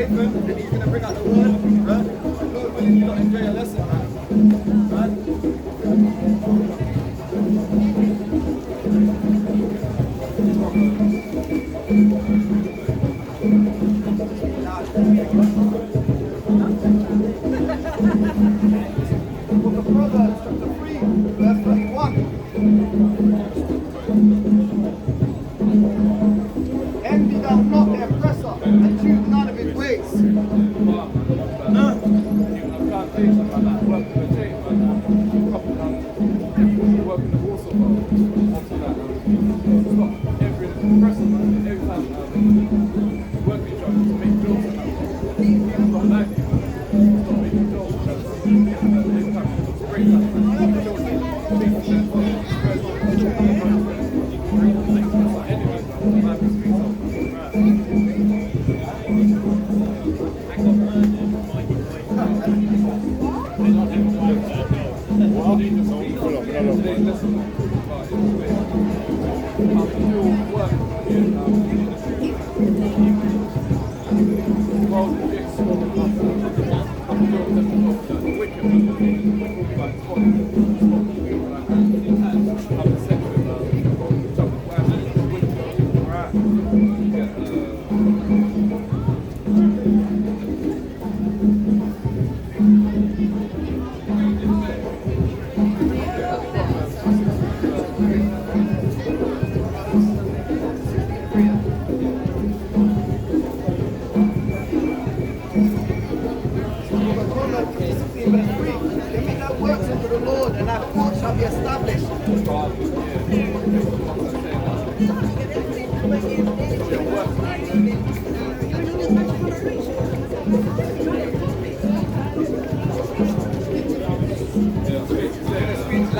Heathen, and he's going to bring out the word. Right? Lord willing, you lot enjoy your lesson, man. Right? Book of Proverbs, chapter 3, verse 31. Envy thou not the oppressor, and choose none of his ways.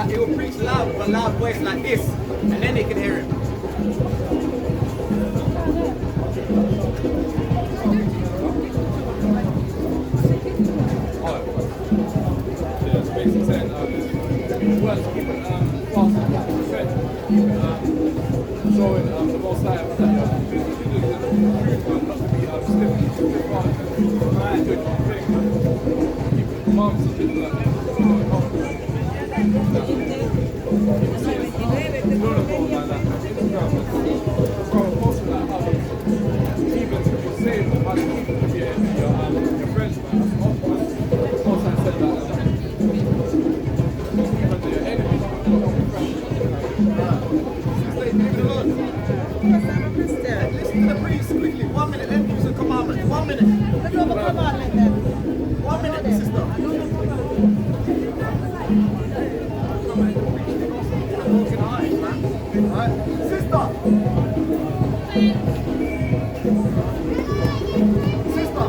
He will preach loud with a loud voice like this, and then they can hear him. Listen to the priest quickly. 1 minute, let me use a commandment. 1 minute. Let's have a commandment then. 1 minute, sister. Right. Sister. Sister.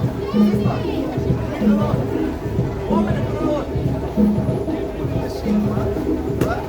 Praise the Lord. 1 minute for the Lord. The sheep, man. Right.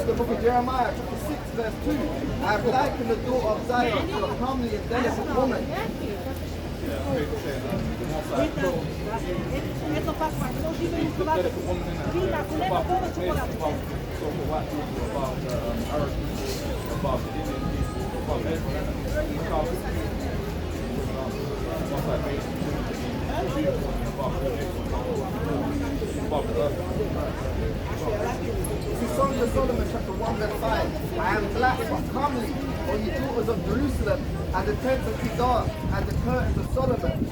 The book of Jeremiah, chapter 6, verse 2. I have likened the daughter of Zion to a comely and delicate woman. Songs of Solomon, chapter 1, verse 5. I am black but comely, O ye daughters of Jerusalem, and the tents of Kedar, and the curtains of Solomon.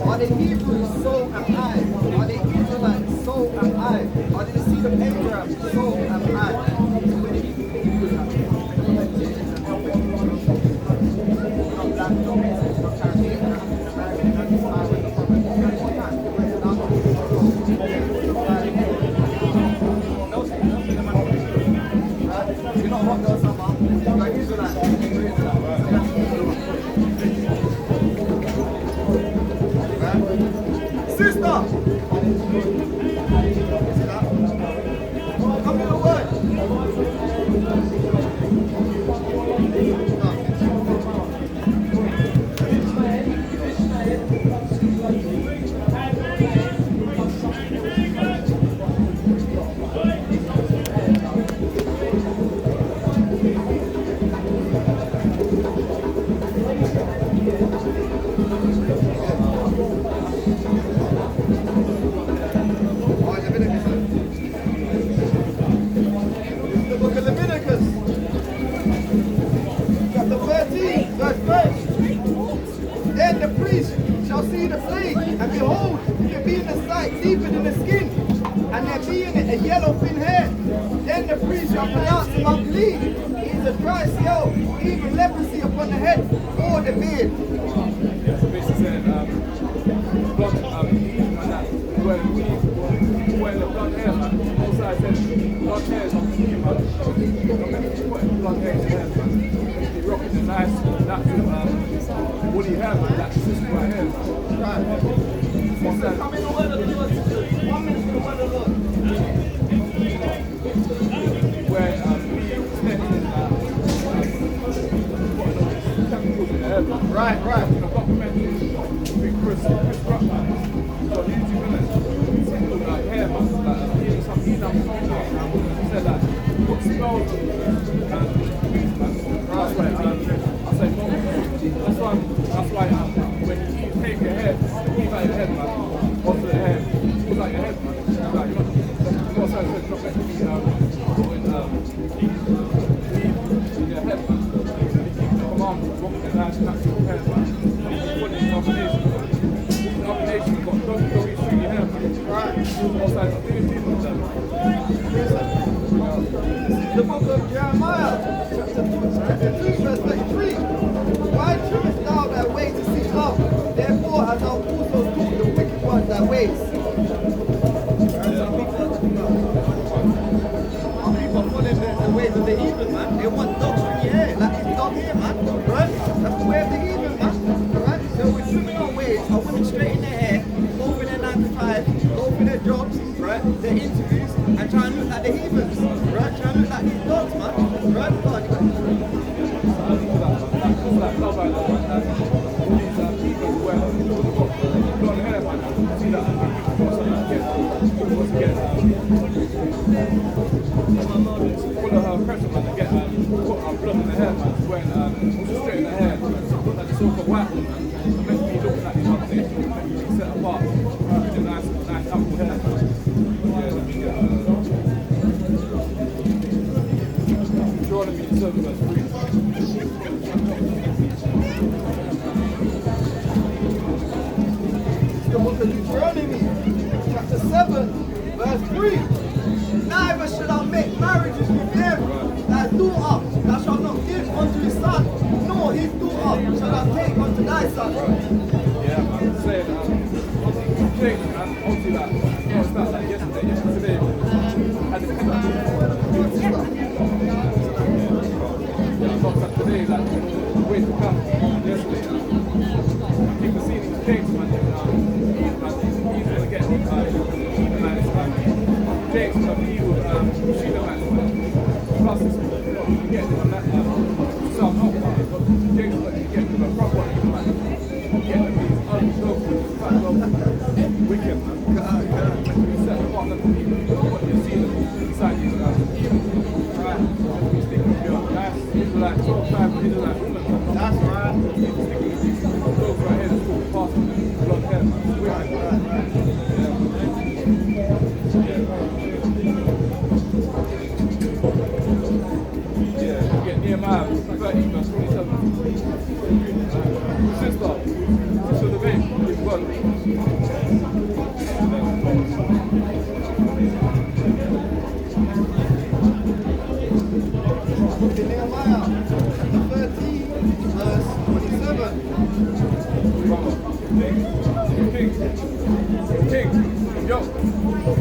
Are the Hebrews, so am I. Are the Israelites, so am I. Are they the seed of Abraham, so am I. You know what goes on, Mom? You're Israelite. Sister! Come to the word. filthy hair. Then the priest shall pronounce him unclean. He is a dry seal, even leprosy upon the head or the beard. Yeah, so basically saying, blonde, and that, when the blonde hair, man, also I said, blonde hair is not clean, man. Don't meant to put blonde hair in your hair, man. You're rocking the nice, natural, woolly hair, man, that system right here, man. Right. What's that? Come in the word of the Lord. 1 minute for the word of the Lord. Where chemicals in the hair, man. Right, right. You know, documentary with Chris Rock, man. So YouTube, innit? Like hair, man. Like, even some he said that what smells that's why I say no. That's why when you take your head, keep out your head, man. Onto the head, pull out your head, man. Like, you're not saying it's not meant to be putting in your head, man. You keep the commandments, walking the nice natural hair, man. You put it in combination, man. Combination, you've got don't be stringy hair, man. Right. Also, I think it's with them. The book of Jeremiah, chapter 2, verse 33. Why trimmest thou thy way to seek love? Therefore hast thou also taught the wicked ones thy ways. Some people are following the ways of the heathen, man. They want dog stringy hair, like it's dog hair, man. Right? That's the way of the heathen, man. Right? So we're trimming our ways, our women straighten their hair, go for their 9 to 5, go for their jobs, right? Their interviews, and try and look like the heathens. Right? Try and look like these dogs, man. Right? Go on, you got Full of her pressure, man, to get put our blood in the hair, man, when straight in the hair, like the so-called white woman, man. I'm meant to be looking at these other things, meant to be set apart with a nice apple hair, man. Jordan being served as free. the book of Deuteronomy, chapter 7, verse 3. Neither shall I make marriages with them. Thy daughter thou shalt not give unto his son, nor his daughter shall thou take unto thy son. Yeah, man. Saying, change, man. Obviously, like, it's not like yesterday, had the not like today, like, the way to come yesterday. People seeing these things, man. He's going to get James, he would shoot them at plus you get them on that so I'm not but James is going to get them a proper man. Get them these undope, wicked, man. You set apart them people, what you see them inside these right. You stick with your nice, these are like 12 times, these are like women, man. That's right. You stick with these dogs right here, that's called past blonde hair, man. It's wicked. Yeah, Nehemiah 13, verse 27. Sister the babe, with God. Nehemiah chapter 13, verse 27. King, yo,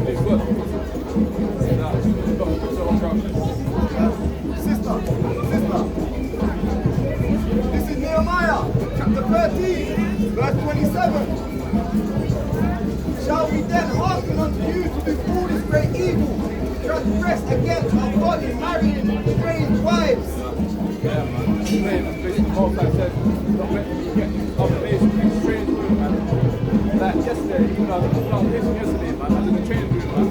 it's good. Sister. This is Nehemiah chapter 13, verse 27. Shall we then hearken unto you to do all this great evil, transgress against our God in marrying strange wives? Yeah, man. That's basically the most I said. Don't let me get these other nations, these strange women, man. Like yesterday, even though I was on this yesterday, man, I was in the change room, man.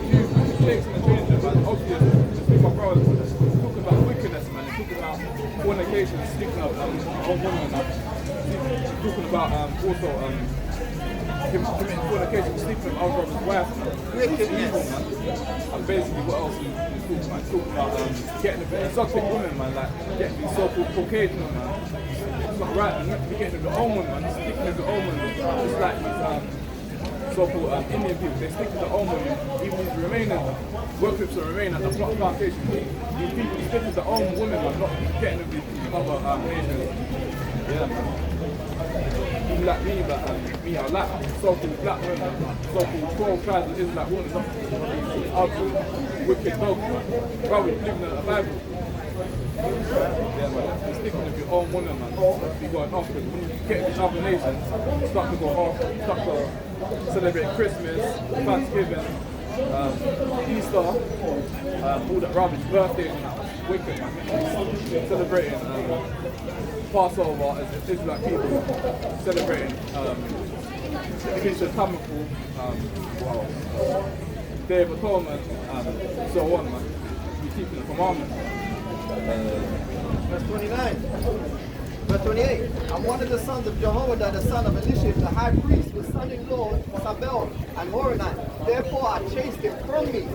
Few chicks in the change room, man. Obviously, with my brothers, talking about wickedness, man. Talking about fornication, sleeping up one woman, man. Talking about also committing fornication, sleeping with other brother's wife, man. Wickedness, man. And basically, what else is talking about? Talking about getting a exotic women, man. Like getting these so-called Caucasian, man. It's not right, man. You have to be getting with your own woman, man. Sleeping with your own woman. It's like these so-called Indian people, they stick to their own women, even these remaining workers that remain at the plantation. These people stick to their own women, but not getting with these other nations. Yeah, man. Even like me, I like so-called black women, so-called 12 tribes of Israelite women, not these ugly, wicked dogs, man. Probably living in the Bible. Yeah, man, you're sticking with your own woman, man. You're going off, because when you get these other nations, you start to go off, you start to celebrate Christmas, Thanksgiving, Easter, all that rubbish, birthdays and that, wicked, man. Celebrating Passover as Israelite people, celebrating the Feast of Tabernacle, Day of Atonement, and so on, man. You're keeping the commandments. Verse 29. Verse 28. And one of the sons of Jehoiada, the son of Elishib, the high priest, was son-in-law Sabel and Horonite. Therefore I chased him from me.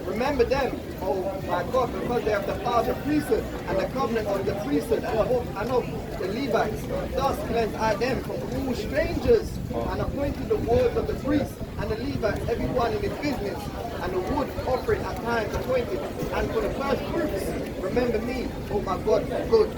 Remember them, oh my God, because they have defiled the priesthood and the covenant of the priesthood and of the Levites. Thus cleanse I them from all strangers and appointed the wards of the priests and the Levites, everyone in his business, and the wood offering at times appointed. And for the first fruits, remember me, oh my God, for good.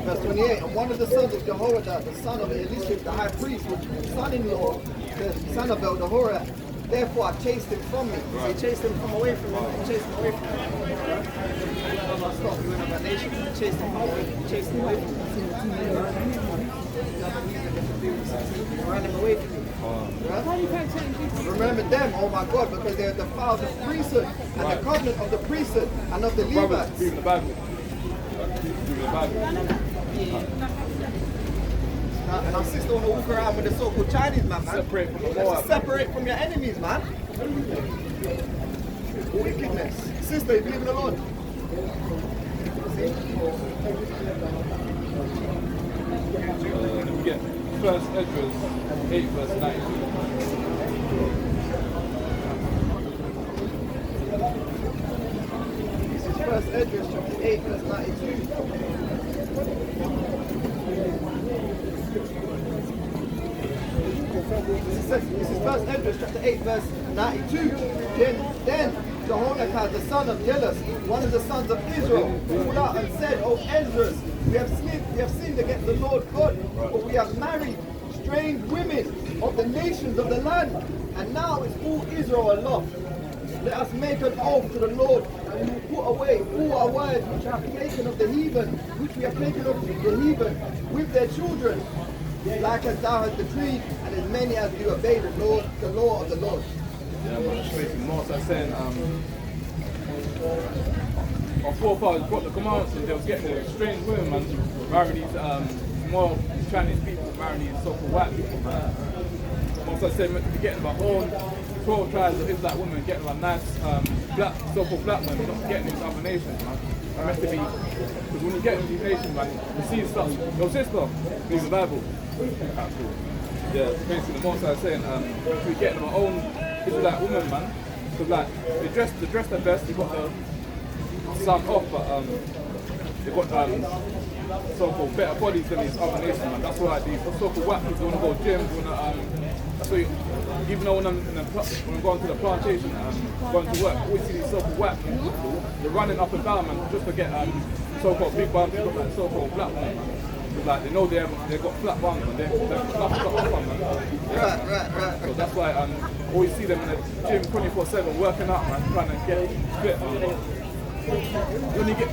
Verse 28, and one of the sons of Jehoiada, the son of Elishib, the high priest, was son-in-law, the son of the Horonite. Therefore I chased him from me. So he chased him from away from him. He chased him away from him. Stop doing about nation. He chased him away from him. He chased him away from him. He ran him away from him. Right? Remember them, oh my God, because they are the files of priesthood and the covenant of the priesthood and of the Levites. Reading the Bible. And our sister want to walk around with the so-called Chinese man. Separate from the You have Moab. to separate from your enemies, man. Wickedness. Sister, you believe in the Lord? We get 1 Ezra 8 verse 19. This is 1 Ezra chapter 8 verse 92. This is 1 Ezra chapter 8 verse 92. Then Jehoiakim, the son of Jealous, one of the sons of Israel, called out and said, O Ezra, we have sinned against the Lord God, for we have married strange women of the nations of the land, and now is all Israel aloft. Let us make an oath to the Lord, and we will put away all our wives which we have taken of the heathen, with their children, like as thou hast decreed, and as many as do obey the law of the Lord. Yeah, man, it's basically more so saying, our forefathers got the commandments and they was getting the strange women, man, marrying these more Chinese people, marrying these so-called white people, man. More so saying, meant to be getting my own 12 tribes of Israelite women, getting my nice black, so-called black women, not getting these other nations, man. It's meant to be, because when you get in these nations, man, you see stuff. Your sister reads the Bible. Yeah, basically the most I was saying, we getting our own Israelite women, man. Because like they dress their best. They got the some off, but they got so-called better bodies than these other nations, man. That's why these so-called white people want to go gym, that's why even though when I'm going to the plantation, going to work, I always see these so-called white people. They're running up and down, man, just to get so-called big bums, like so-called black women, man. Like they know they've got flat bums and they're flat off on them. Right. So that's why I always see them in the gym 24/7 working out, man, trying to get fit. When you get,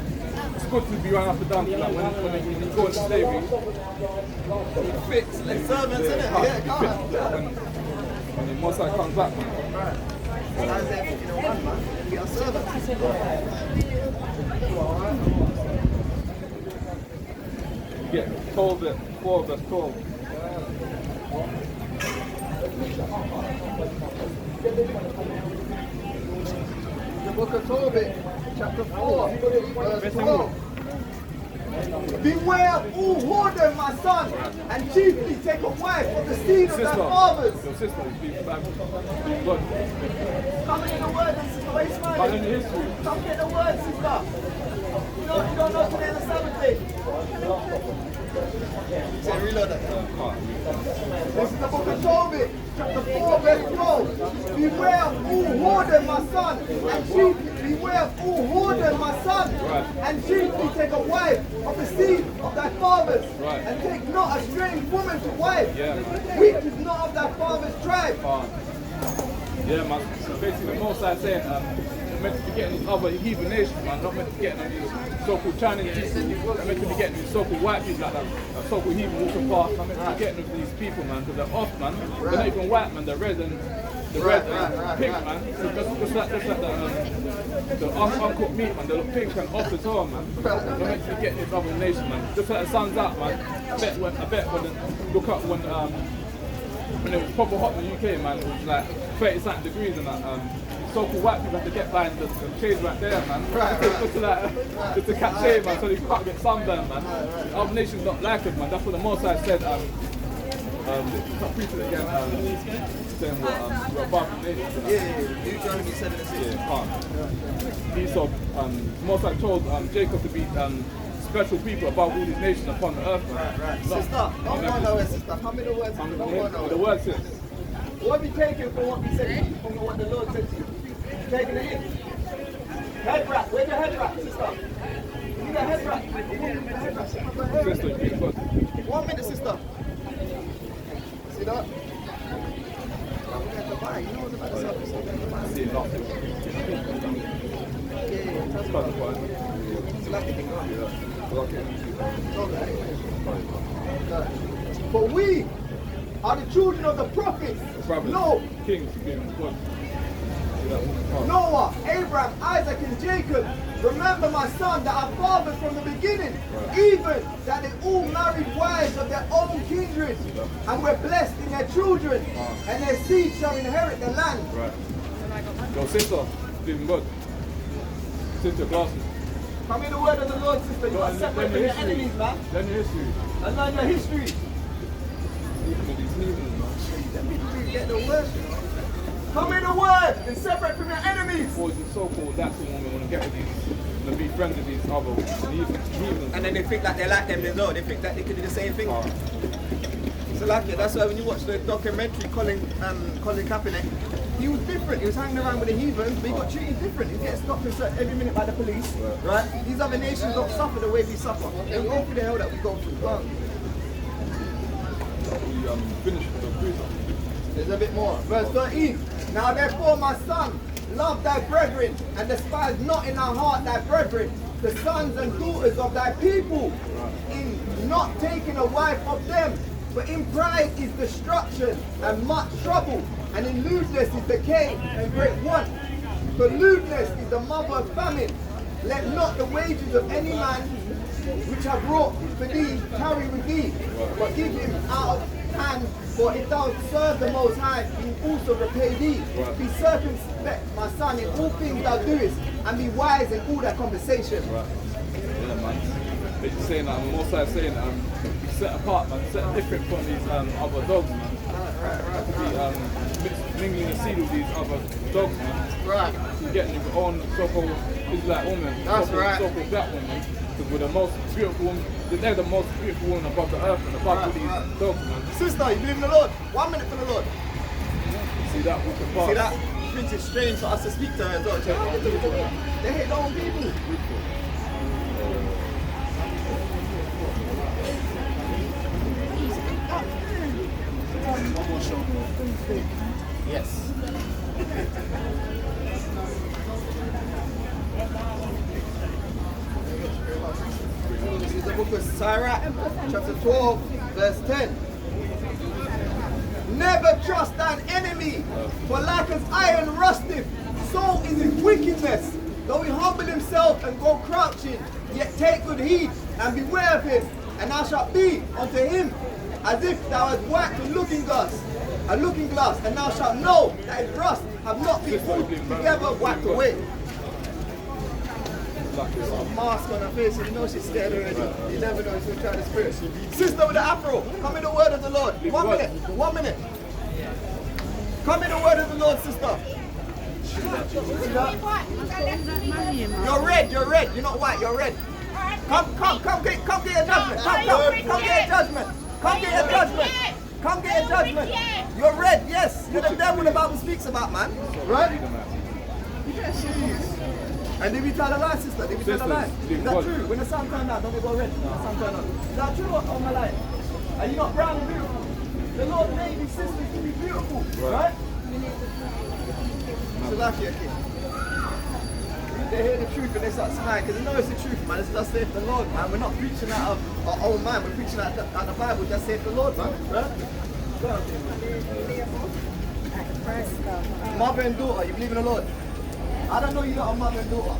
it's good to be running up and down. Like when you go into slavery, Fit, like servants, innit? Yeah, come on. when the Mosai comes back, man. Right. Isaiah 51, man. We are servants. Get told it 4 verse 12. The book of Tobit, chapter 4, verse 12. Beware of all whoredom, my son, and chiefly take a wife of the seed of thy fathers. Your sister is being Bible. Good. Come get the word, sister. Why are you smiling? Come get the word, sister. You don't know today is the Sabbath day. Say, reload that. This is the book of Tobit, chapter 4, verse 12. Beware of all whoredom, my son, and chiefly beware of all whoredom, my son, and chiefly take a wife of the seed of thy fathers, and take not a strange woman to wife, which is not of thy father's tribe. Yeah, man. So basically, the most I'm saying, we're meant to be getting these other heathen nations, man. Not meant to be getting these so-called Chinese people. We're meant to be getting these so-called white people like that, so-called heathen walking past. I'm meant to be getting with these people, man, because they're off, man. They're not even white, man. They're red and pink, man. So just like the uncooked meat, man. They look pink and off as well, man. We're meant to be getting these other nations, man. Just like the sun's out, man. I bet when look up when it was proper hot in the UK, man, it was like 30-something degrees and that. So-called white people have to get behind the shade right there, man. Just to catch shade, man, so they can't get sunburned, man. Other nations don't like it, man. That's what the Most High said. Not preaching again, saying what we're above the nations. Deuteronomy 7:6. Yeah, he saw Most High told Jacob to be special people above all these nations upon the earth, man. Sister, don't go nowhere, sister. How many words? Don't go nowhere. The word says. What have you taken from what we said, from what the Lord said to you? Taking it in. Head wrap. Where's your head wrap, sister? You need a head wrap. Sister, you got 1 minute, sister. See that? We have to buy. You know about the service. see nothing. That's quite the point. It's like it can go. Okay. But we are the children of the prophets. No. Kings being one. Noah, Abraham, Isaac, and Jacob. Remember, my son, that our fathers from the beginning, even that they all married wives of their own kindred, and were blessed in their children, and their seed shall inherit the land. Right. Your sister, doing good. Sister glasses. Come in the word of the Lord, sister. You got to separate from your enemies, man. Learn your history. And learn your history. Even with these heathens, man. Let me get the word. Come in the word and separate from your enemies. Boys and so-called, that's the one we want to get with these, to be friends with these other heathens. And then they think that they're like them as well. They think that they can do the same thing. So like it, that's why when you watch the documentary, Colin Kaepernick, he was different. He was hanging around with the heathens, but he got treated different. He gets stopped every minute by the police, right? These other nations don't suffer the way we suffer. They don't go through the hell that we go through. Well, We finished with the freezer. there's a bit more. Verse 13. Now therefore, my son, love thy brethren, and despise not in thy heart thy brethren, the sons and daughters of thy people, in not taking a wife of them. For in pride is destruction and much trouble, and in lewdness is decay and great want. For lewdness is the mother of famine. Let not the wages of any man which have wrought for thee tarry with thee, but give him out of hand. For if thou serve the Most High, he will also repay thee. Be circumspect, my son, in all things thou doest, and be wise in all thy conversation. Right. Yeah, man. They're just saying that, I'm also saying set apart, man, set different from these other dogs, man. Mingling the seed with these other dogs, man. Right. You get your own so-called Israelite woman, That's right. so-called black woman, because we're the most beautiful woman, they're the most beautiful woman above the earth and above all these dogs, man. Sister, you believe in the Lord? 1 minute for the Lord. See that walking past. See that? It thinks it's strange for us to speak to her as well. They hate their own people. Yes. This is the book of Sirach, chapter 12, verse 10. Never trust thine enemy, for like as iron rusteth, so is his wickedness. Though he humble himself and go crouching, yet take good heed and beware of him, and thou shalt be unto him as if thou hadst wiped a looking glass, and thou shalt know that his rust have not been put together, wiped away. Got a mask on her face, and you know she's scared already. You never know, she's going to try the spirit. Sister with the afro, come in the word of the Lord. 1 minute, 1 minute. Come in the word of the Lord, sister. See that? You're red, you're not white, you're red. Come get your judgment. Come get your judgment. Come get your judgment. Come get your judgment. You're red, yes. You're the devil the Bible speaks about, man. Right? Yes, she is. And did we tell a lie, sister? Did we tell a lie? Is that true? When the sun comes out, don't they go red? When the sun comes out. Is that true or am I lying? Are you not brown and beautiful? The Lord made these sisters to be beautiful, right? So that's your kid. They hear the truth and they start smiling because they know it's the truth, man. It's just saith the Lord, man. We're not preaching out of our own mind. We're preaching out the Bible. Just saith the Lord, man. Right? Go on, mother and daughter, you believe in the Lord? I don't know you got a mother and daughter.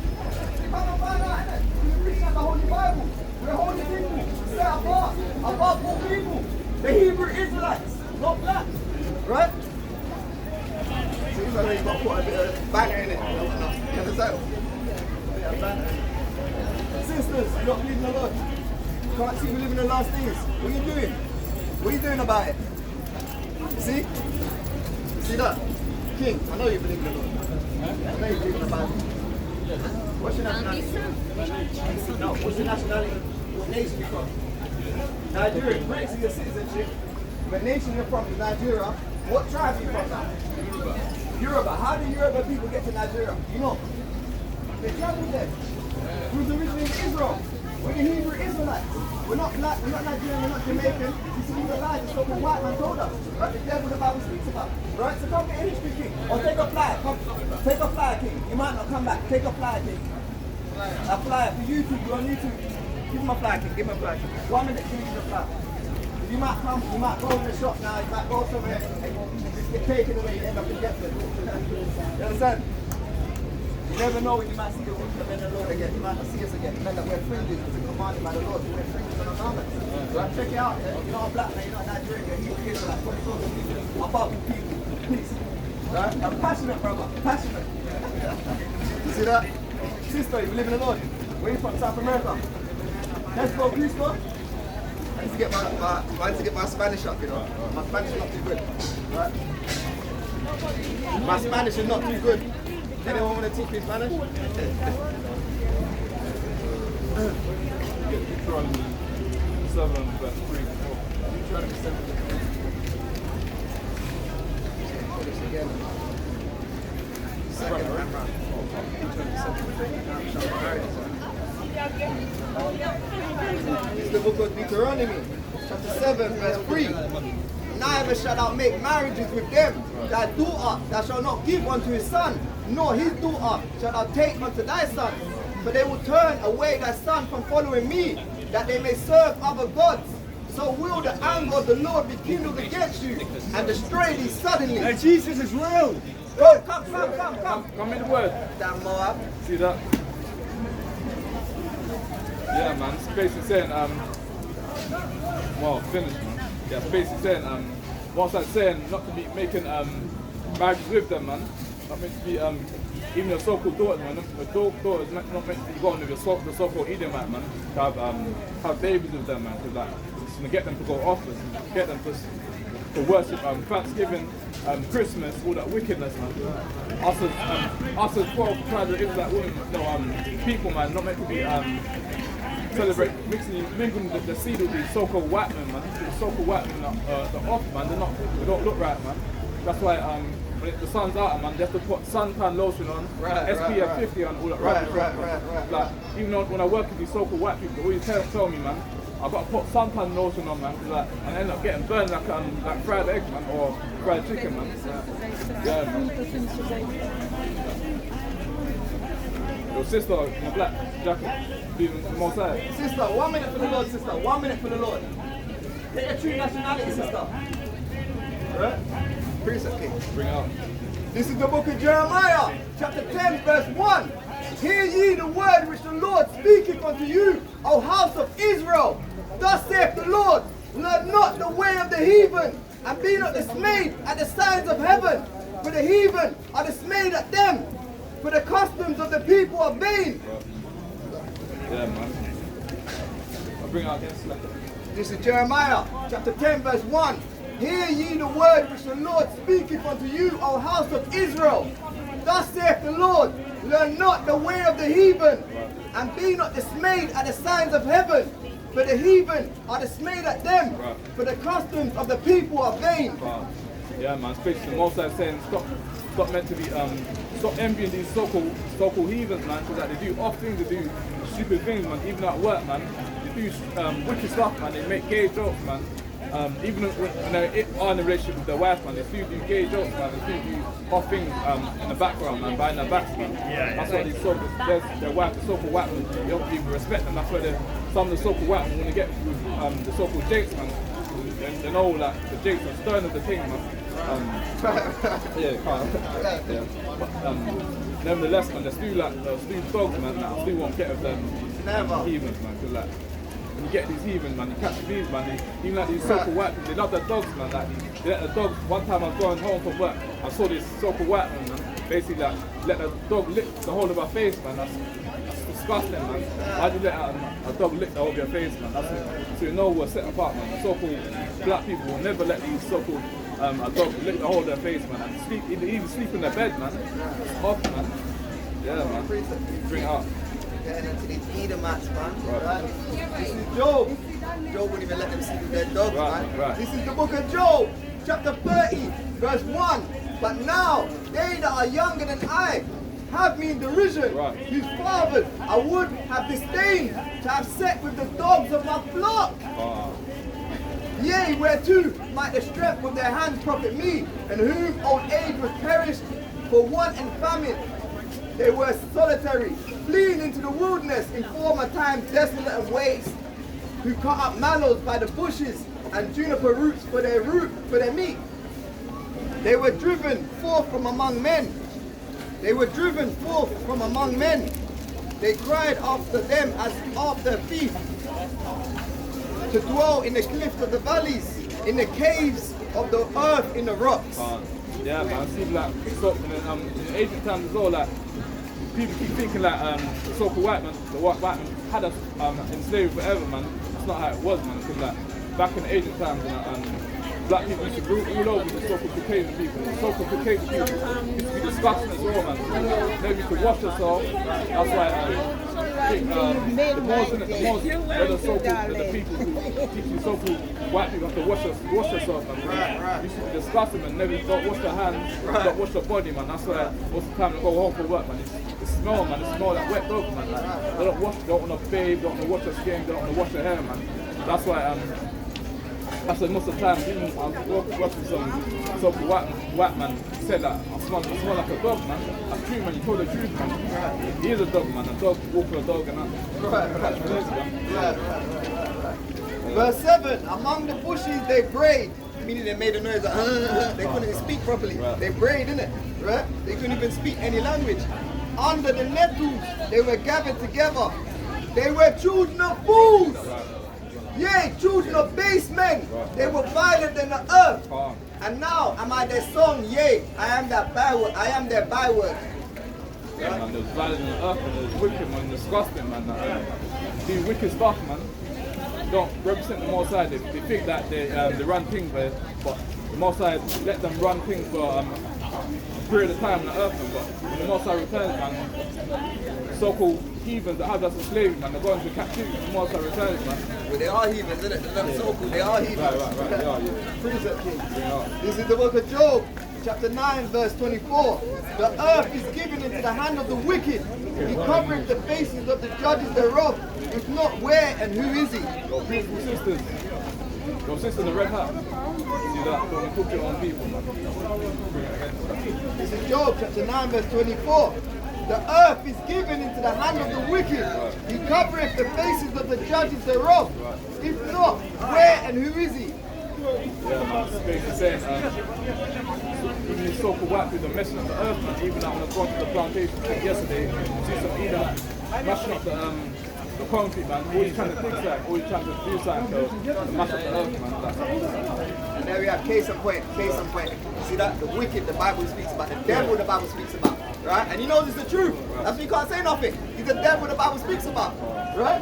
You can't find out, innit? We're preaching out the Holy Bible. We're holy people. Set apart. Above all people. The Hebrew Israelites, not black. Right? Seems like you've got to put a bit of banner in it. You understand? Sisters, you don't believe in the Lord. Can't see we live in the last days. What are you doing? What are you doing about it? You see? You see that? King, I know you believe in the Lord. I know you believe in the Bible. What's your nationality? No, what's your nationality? What nation you from? Nigeria. British is your citizenship. What nation you're from is Nigeria. What tribe are you from now? Yoruba. How do Yoruba people get to Nigeria? You know? They traveled there. Who's originally in Israel? We're the Hebrew Israelites. We're not black, we're not Nigerian, we're not Jamaican. You see, the lies is what the white man told us. Right? The devil the Bible speaks about. Right? So come get a history, king. Or take a flyer. Come, take a flyer, king. You might not come back. Take a flyer, king. A flyer for YouTube. You're on YouTube. Give him a flyer, king. Give him a flyer, king. 1 minute, give him a flyer. You might come, you might go in the shop now, you might go somewhere and just get taken away, you end up in Deptford. You understand? You never know when you might see the women of the Lord again. You might not see us again. Remember, we're fringes. It's commanded by the Lord. We're fringes on our garments. Right? Check it out. You're not a black man, you're not Nigerian, you're Hebrew Israelite. What are you talking about? People. Peace. Right? I'm passionate, brother. Passionate. You see that? Sister, you live in the Lord. Where are you from? South America. Let's go, Crisco. I need to get my Spanish up, you know. My Spanish is not too good. Right? My Spanish is not too good. Anyone want to teach me Spanish? It's the book of Deuteronomy, chapter 7, verse 3. Neither shalt thou make marriages with them. Thy daughter thou shalt not give unto his son, nor his daughter shalt thou take unto thy son. For they will turn away thy son from following me, that they may serve other gods. So will the anger of the Lord be kindled against you, and destroy thee suddenly. Now Jesus is real. Go, come. Come in the word. Damn Moab. See that? Yeah, man. It's basically saying, well, finished, man. Yeah, it's basically saying, what's that saying? Not to be making marriages with them, man. Not meant to be, even your so-called daughters, man. The daughter is not meant to be going with the so-called Edomite, man. To have babies with them, man. Because, like, it's going to get them to go off, get them to worship Thanksgiving, Christmas, all that wickedness, man. Us as 12 tribes of Israelite women, people, man, not meant to be celebrate mingling the seed with these so-called white men, man. The so-called white men are off, man. They don't look right, man. That's why when the sun's out, man, they have to put suntan lotion on, SPF 50 on, all that right. Like, even though when I work with these so-called white people, they always tell me, man, I've got to put suntan lotion on, man, like, and I end up getting burned like fried egg, man, or fried chicken, man. Yeah, man. Your sister in a black jacket, being Mosaic. Sister, 1 minute for the Lord, sister. 1 minute for the Lord. Get your true nationality, sister. Right? Precept, king. Bring it up. This is the book of Jeremiah, chapter 10, verse 1. Hear ye the word which the Lord speaketh unto you, O house of Israel. Thus saith the Lord, learn not the way of the heathen, and be not dismayed at the signs of heaven. For the heathen are dismayed at them, for the customs of the people are vain. Yeah, man. I'll bring it out against that. This is Jeremiah, chapter 10, verse 1. Hear ye the word which the Lord speaketh unto you, O house of Israel. Thus saith the Lord, learn not the way of the heathen, And be not dismayed at the signs of heaven, for the heathen are dismayed at them, Right. for the customs of the people are vain. Yeah, man. Especially the most I'm saying, stop meant to be stop envying these so-called heathens, man, because like, they do off things, they do stupid things, man. Even at work, man, they do wicked stuff, man. They make gay jokes, man. Even when they are in a relationship with their wife, man, they still do gay jokes, man. They still do off things in the background, man, behind their backs, man. That's why these their wife, the so-called white men, they don't even respect them. That's why some of the so-called white men, when they get with the so-called jakes, man, they know like the jakes are stern of the thing, man. But nevertheless, man, there's still dogs, man, that still won't get with them heathens, man, because like when you get these heathens, man, you catch these, man, even like these so-called white people, they love their dogs, man, like they let the dogs. One time I was going home from work, I saw this so-called white man, basically like let the dog lick the whole of her face, man. That's disgusting, man. Why do you let a dog lick the whole of your face, man? So you know we're set apart, man. The so-called black people will never let these so-called a dog lick the whole of their face, man, and sleep, even sleep in their bed, man. It's off, man. Yeah, man. Bring it up. Getting into these Edomites, man. Right. This is Job. Job wouldn't even let them sleep with their dogs, man. Right. This is the book of Job, chapter 30, verse 1. But now, they that are younger than I have me in derision, whose fathers I would have disdained to have set with the dogs of my flock. Yea, whereto might the strength of their hands profit me, and whom old age was perished for want and famine. They were solitary, fleeing into the wilderness in former times desolate and waste, who cut up mallows by the bushes and juniper roots for their meat. They were driven forth from among men. They were driven forth from among men. They cried after them as after a thief, to dwell in the cliffs of the valleys, in the caves of the earth, in the rocks. Yeah, man. I see like in ancient times as well, like people keep thinking like the so-called white man, the white man had us enslaved forever, man. That's not how it was, man. Because like back in the ancient times, black people used to rule over the so-called Caucasian people. The so-called Caucasian people used to be disgusting as well, man. They used to wash themselves. That's why the most the people who teach you so-called white people have to wash themselves, man. Used to be disgusting, man. Never don't wash their hands, don't wash their body, man. That's why most of the time they go home for work, man. It smell, man. It smell like wet dog, man. Like, they don't want to bathe, don't want to wash their skin, don't want to wash their hair, man. That's why that's why most of the time, even I was watching some so-called white man said that I smell like a dog, man. That's true, man. You told the truth, man. He is a dog, man. A dog, walk for a dog, and that. Verse 7, among the bushes they brayed, meaning they made a noise like, they couldn't even speak properly. They brayed, innit? Right? They couldn't even speak any language. Under the nettles, they were gathered together. They were children of fools. Yea, children of base men. They were violent in the earth. And now am I their song? Yea, I am their byword. I am their byword. Yeah, man, there's violence in the earth, and there's wicked, man, disgusting, man. Do wicked stuff, man. Don't represent the Most High. They think that they run things, but the Most High let them run things for a period of time on the earth, man. But when the Most High returns, man, so-called heathens that have us as slaves, man, they're going to captivity when the Most High returns, man. Well, they are heathens, isn't it? They're not so-called, they are heathens. Right, they are, yeah. Precept King. This is the book of Job, chapter 9, verse 24. The earth is given into the hand of the wicked. He covereth the faces of the judges thereof. If not, where and who is he? Your beautiful sisters. Your sister in the red hat. See that? Don't cook your own people, man. This is Job, chapter 9, verse 24. The earth is given into the hand of the wicked. He covereth the faces of the judges thereof. If not, where and who is he? Yeah, man. It's basically saying, even these so-called white people are messing up the earth, man. Even when I was going to the plantation yesterday, see some either mashing up the concrete, man. Always trying to think that, always trying to do something to mash up the earth, man. And there we have case in point, case in point. See that? The wicked the Bible speaks about, the devil the Bible speaks about. Right? And he knows it's the truth. That's why you can't say nothing. He's the devil the Bible speaks about. Right?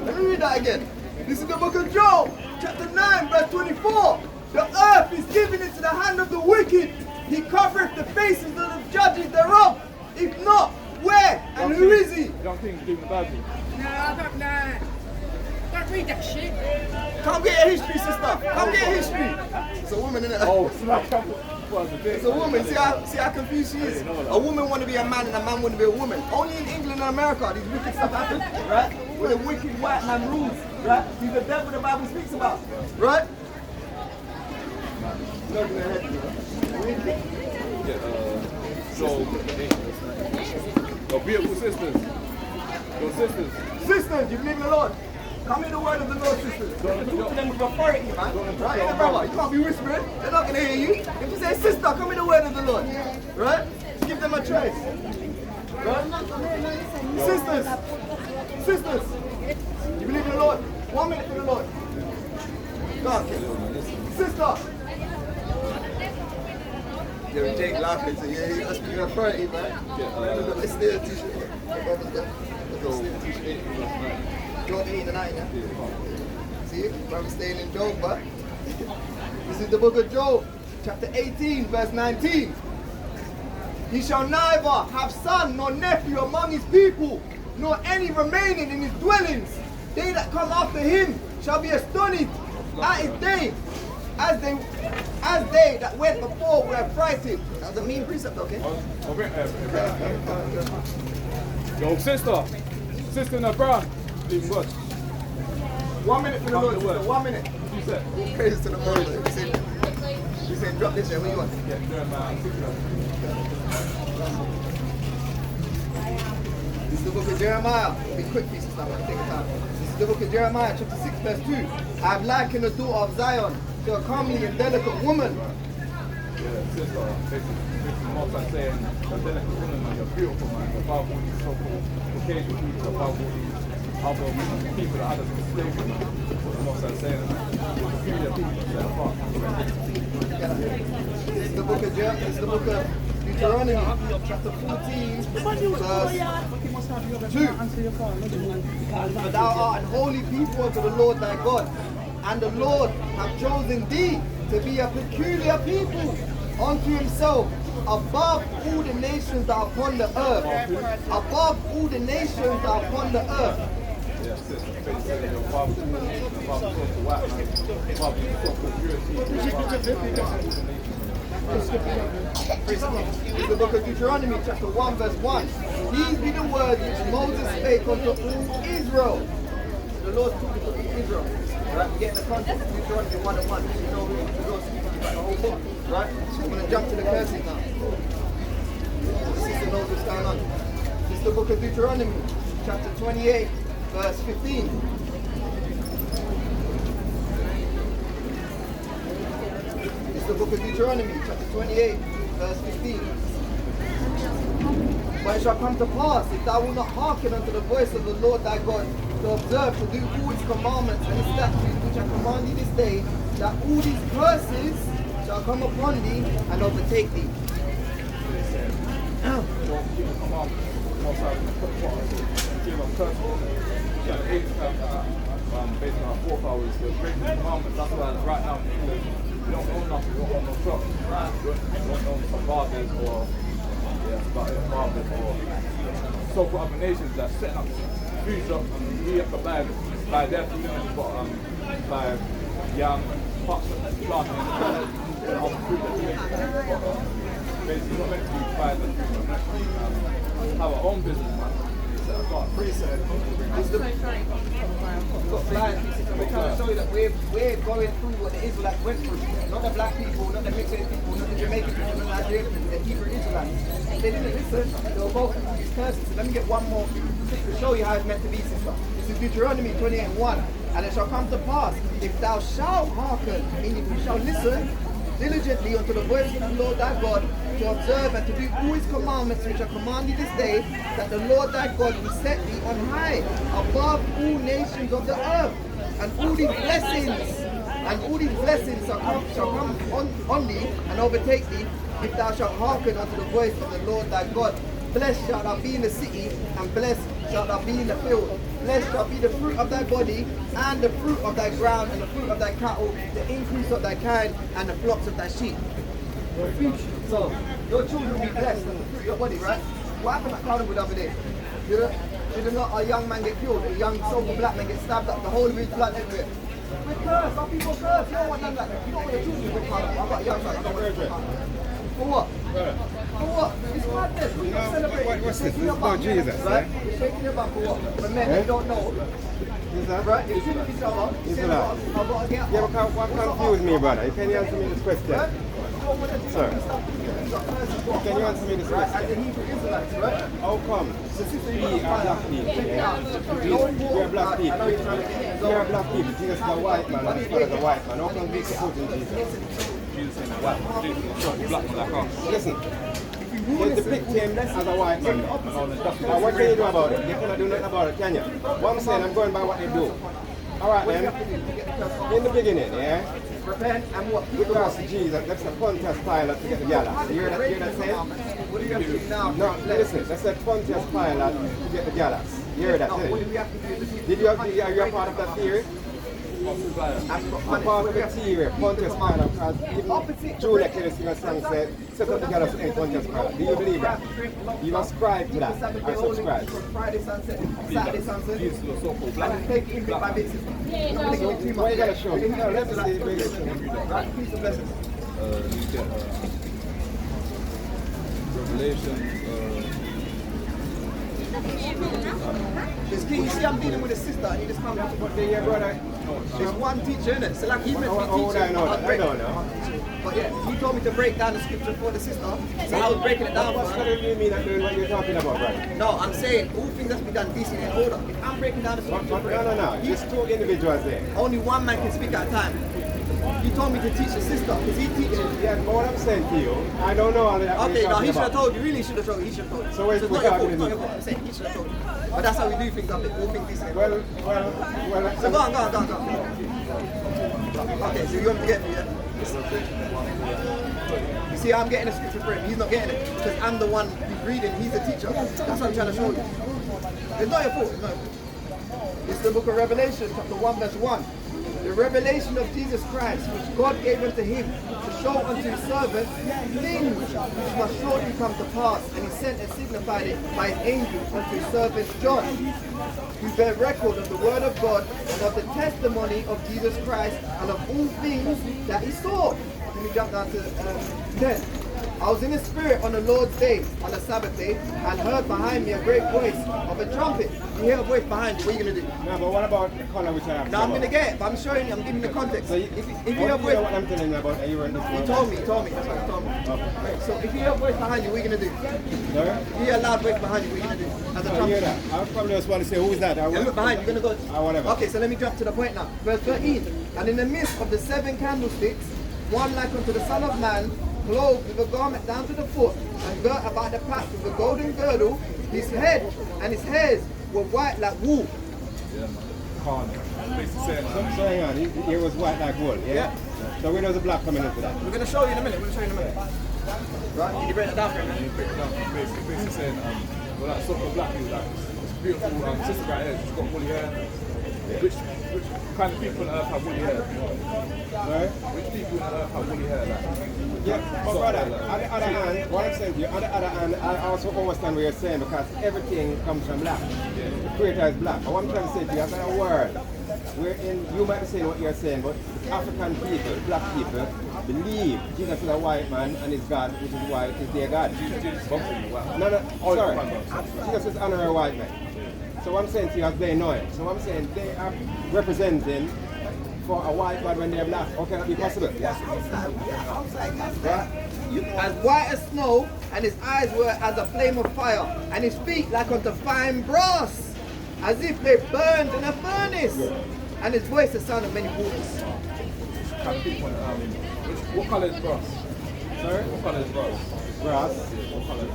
Let me read that again. This is the book of Job, chapter 9, verse 24. The earth is given into the hand of the wicked. He covereth the faces of the judges thereof. If not, where and who is he? You one thing to do with the Bible. No, I don't know. Don't read that shit. Come get a history, sister. Come get a history. It's a woman, innit? Oh, it's like what the thing. It's a woman. See how confused she is? A woman want to be a man and a man want to be a woman. Only in England and America these wicked stuff happen, right? Where the wicked white man rules, right? He's the devil the Bible speaks about, right? Your beautiful sisters. Your sisters. Sisters, you believe in the Lord? Come in the word of the Lord, sisters. Talk to them with authority, man. Right? Yeah, brother, you can't be whispering. They're not going to hear you. If you say, sister, come in the word of the Lord. Right? Just give them a choice. Right? Sisters. You believe in the Lord? 1 minute for the Lord. Go on, kid. Sister. Yeah, Jake laughing, so yeah, he must be your authority, man. Let's stay a t-shirt. Job 8 and 9, yeah? See, brother staying in Job, but this is the book of Job, chapter 18, verse 19. He shall neither have son nor nephew among his people, nor any remaining in his dwellings. They that come after him shall be astonished at his day, as they that went before were affrighted. That was a mean precept, okay? Yo, sister in the ground. Leave God. 1 minute for the Lord, sister, 1 minute. What you said? Praise to the Lord. You said drop this here, what you want? Yeah, This is the book of Jeremiah. Be quick, please, sister, I'm going to take time. This is the book of Jeremiah, chapter 6, verse 2. I have likened the daughter of Zion to a comely and delicate woman. Yeah, sister, basically most I'm saying, you're a delicate woman, man, you're beautiful, man. Above all these so-called Caucasian people, above all these other people that had us in slavery, man. That's what I'm saying, man. You're the beauty of people that set apart. This is the book of Deuteronomy, chapter 14, verse 2. For thou art an holy people unto the Lord thy God, and the Lord hath chosen thee to be a peculiar people unto himself, above all the nations that are upon the earth. Above all the nations that are upon the earth. Yeah, sister, your father to white man, This is the book of Deuteronomy, chapter 1, verse 1. These be the words which Moses spake unto all Israel. The Lord talking to all Israel. Right? We get the context of Deuteronomy 1 and 1. You know the Lord speaking about the whole book. Right? I'm going to jump to the cursing now. The sister knows what's going on. This is the book of Deuteronomy, chapter 28, verse 15. This is the book of Deuteronomy, chapter 28, verse 15. But it shall come to pass, if thou wilt not hearken unto the voice of the Lord thy God, to observe, to do all his commandments and his statutes which I command thee this day, that all these curses shall come upon thee and overtake thee. Based on our forefathers, the breaking the commandments. That's why right now in England, we don't own nothing, we don't own no shop. We don't own some barbers or barbers or so-called other nations that setting up food shops and we have to buy their food and buy young pots of planting and all the food that we make. Basically, we're meant to be buying the food, we're meant to have our own business, man. We've got blind pieces and we're trying to show you that we're going through what the Israelites went through. Not the black people, not the Mexican people, not the Jamaican people, not the Nigerian people, the Hebrew Israelites. They didn't listen, they were both through these curses. So let me get one more to show you how it's meant to be, sister. This is Deuteronomy 28:1. And it shall come to pass, if thou shalt hearken, meaning if you shall listen diligently unto the voice of the Lord thy God, to observe and to do all his commandments which I command thee this day, that the Lord thy God will set thee on high above all nations of the earth, and all these blessings shall come on thee and overtake thee, if thou shalt hearken unto the voice of the Lord thy God. Blessed shalt thou be in the city, and blessed shalt thou be in the field. Blessed shall be the fruit of thy body, and the fruit of thy ground, and the fruit of thy cattle, the increase of thy kind, and the flocks of thy sheep. Your future. So, your children will be blessed, and the fruit of your body, right? What happened at Carnival the other day? You know? Did not a young man get killed? A young so-called black man get stabbed up, the whole of his blood everywhere. We curse, some people curse. You don't want none of that. You don't want to choose with color. I've got a young son. I don't want to for what? For what? It's madness. We're not celebrating. What's this? This is about Jesus, right? We're shaking your back for what? For men that don't know. Is that Right? You're killing each other. Is that? I've got to get Yeah, but what confused me, brother? Can you answer me this question? Sir, can you answer me this Right, question? as the Hebrew Israelites, right? How come we are black people? Yeah? We are black people. We are black people. Jesus is a white man and his father is a white man. How come we support in Jesus? Listen, they depict him as a white man. Now what can you do about it? You cannot do nothing about it, can you? What I'm saying, I'm going by what they do. Alright then, in the beginning, yeah? Repent and what? Because Jesus, that's a Pontius Pilate to get the gala. You hear that saying? What do you have to do now? No, listen, that's a Pontius Pilate to get the galas. You hear that? What do Didn't we you? have to do? Did you are you a part of that theory? I'm part of the theory, Pontius Pilate, because even Julia can sing a song said, set up the galas in Pontius Pilate. Do you believe that? You ascribe to that. I subscribe. Friday sunset, Saturday sunset. And take it in bit by bit. What you gotta show me? No, let me see. Right? Peace and blessings. You get Revelation. This king, you see, I'm dealing with a sister, and he just comes out. But then your brother, There's one teacher in it, so like he meant to be oh, teaching. I know that. I don't know. But yeah, he told me to break down the scripture for the sister, so I was breaking it down for What her. do you mean not doing what you're talking about, brother? No, I'm saying all things have to be done decently in order. If I'm breaking down the scripture for her, No. There's two individuals there. only one man can speak at a time. He told me to teach the sister, because he teaches. Yeah, but what I'm saying to you, I don't know all of that. Okay, no, he should have told you. Really should have told you. He should have told you. So where's it's the not your fault. argument? It's not your fault. I'm saying he should have told you. But that's how we do things up here. All things decent. Well, So go on. Okay, so you want to get me, yeah? You see, I'm getting a scripture for him. He's not getting it. Because I'm the one who's reading. He's the teacher. That's what I'm trying to show you. It's not your fault. It's not your fault. It's the book of Revelation, chapter 1, verse 1. The revelation of Jesus Christ, which God gave unto him to show unto his servants things which must shortly come to pass. And he sent and signified it by his angel unto his servant John, who bear record of the word of God and of the testimony of Jesus Christ and of all things that he saw. Let me jump down to 10. I was in the spirit on the Lord's day, on the Sabbath day, and heard behind me a great voice of a trumpet. You hear a voice behind you, what are you going to do? no, but what about the color which I have? Now I'm going to get it, but I'm showing you, I'm giving you the context. So If you hear a you know what voice, I'm telling you about? Are you in this he one? told me, that's what he told me. Right, so if you hear a voice behind you, what are you going to do? Sir? If you hear a loud voice behind you, what are you going to do? As a I hear trumpet. that. I probably just want to say, who is that? I Yeah, look behind you, you're going to go. whatever. Okay, so let me jump to the point now. Verse 13. And in the midst of the 7 candlesticks, one like unto the Son of Man, clothed with a garment down to the foot, and girt about the paps with a golden girdle. His head and his hairs were white like wool. So hang on, he was white like wool, yeah? So where does the black coming into that? We're going to show you in a minute. Right, can you break that down for me? Basically saying, well, that sort of black is like, it's beautiful sister right here, she's got woolly hair. Which kind of people on earth have woolly hair? Right? Which people on earth have woolly hair? Like, Yeah, but brother, on the other hand, what I'm saying to you, on the other hand, I also understand what you're saying because everything comes from black. The creator is black. But what I'm trying to say to you, I've got a word wherein you might be saying what you're saying, but African people, black people, believe Jesus is a white man and his God, which is white, is their God. No, sorry. Jesus is honorary white man. So what I'm saying to you, as they know it. So what I'm saying, they are representing for a white man when they're black. How can that be possible? As white as snow, and his eyes were as a flame of fire, and his feet like unto fine brass, as if they burned in a furnace, and his voice the sound of many waters. kind of people what colour is grass? Sorry? What colour is grass? Grass. What colour is